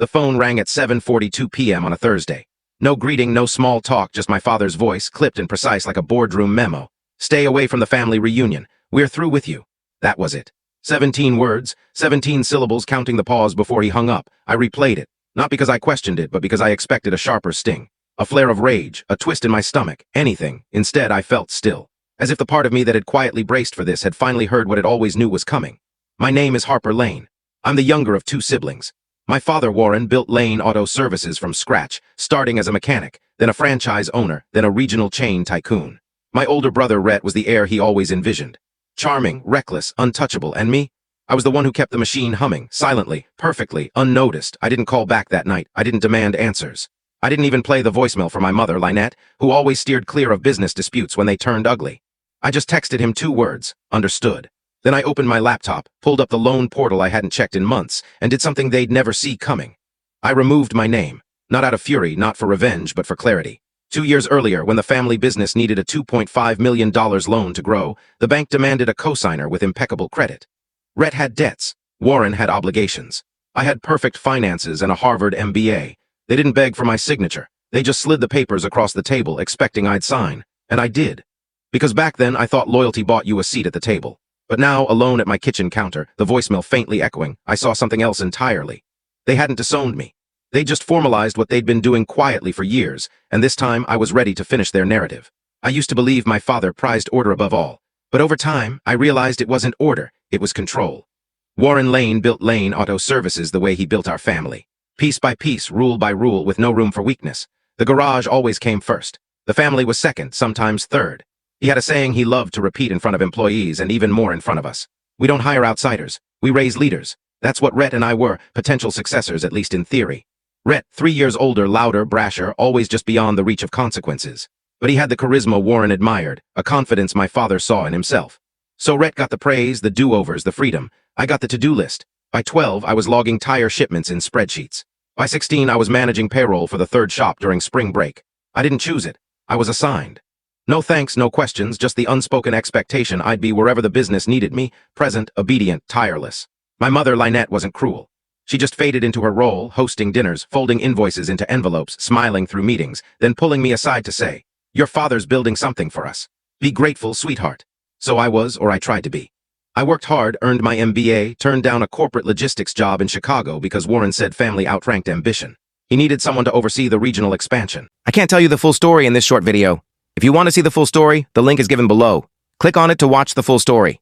The phone rang at 7:42 p.m. on a Thursday. No greeting, no small talk, just my father's voice, clipped and precise like a boardroom memo. "Stay away from the family reunion. We're through with you." That was it. 17 words, 17 syllables, counting the pause before he hung up. I replayed it, not because I questioned it, but because I expected a sharper sting. A flare of rage, a twist in my stomach, anything. Instead, I felt still, as if the part of me that had quietly braced for this had finally heard what it always knew was coming. My name is Harper Lane. I'm the younger of 2 siblings. My father, Warren, built Lane Auto Services from scratch, starting as a mechanic, then a franchise owner, then a regional chain tycoon. My older brother, Rhett, was the heir he always envisioned. Charming, reckless, untouchable, and me? I was the one who kept the machine humming, silently, perfectly, unnoticed. I didn't call back that night. I didn't demand answers. I didn't even play the voicemail for my mother, Lynette, who always steered clear of business disputes when they turned ugly. I just texted him 2 words, "Understood." Then I opened my laptop, pulled up the loan portal I hadn't checked in months, and did something they'd never see coming. I removed my name, not out of fury, not for revenge, but for clarity. 2 years earlier, when the family business needed a $2.5 million loan to grow, the bank demanded a cosigner with impeccable credit. Rhett had debts. Warren had obligations. I had perfect finances and a Harvard MBA. They didn't beg for my signature. They just slid the papers across the table, expecting I'd sign. And I did. Because back then, I thought loyalty bought you a seat at the table. But now, alone at my kitchen counter, the voicemail faintly echoing, I saw something else entirely. They hadn't disowned me. They just formalized what they'd been doing quietly for years, and this time I was ready to finish their narrative. I used to believe my father prized order above all. But over time, I realized it wasn't order, it was control. Warren Lane built Lane Auto Services the way he built our family. Piece by piece, rule by rule, with no room for weakness. The garage always came first. The family was second, sometimes third. He had a saying he loved to repeat in front of employees and even more in front of us. "We don't hire outsiders. We raise leaders." That's what Rhett and I were, potential successors, at least in theory. Rhett, 3 years older, louder, brasher, always just beyond the reach of consequences. But he had the charisma Warren admired, a confidence my father saw in himself. So Rhett got the praise, the do-overs, the freedom. I got the to-do list. By 12, I was logging tire shipments in spreadsheets. By 16, I was managing payroll for the 3rd shop during spring break. I didn't choose it. I was assigned. No thanks, no questions, just the unspoken expectation I'd be wherever the business needed me, present, obedient, tireless. My mother, Lynette, wasn't cruel. She just faded into her role, hosting dinners, folding invoices into envelopes, smiling through meetings, then pulling me aside to say, "Your father's building something for us. Be grateful, sweetheart." So I was, or I tried to be. I worked hard, earned my MBA, turned down a corporate logistics job in Chicago because Warren said family outranked ambition. He needed someone to oversee the regional expansion. I can't tell you the full story in this short video. If you want to see the full story, the link is given below. Click on it to watch the full story.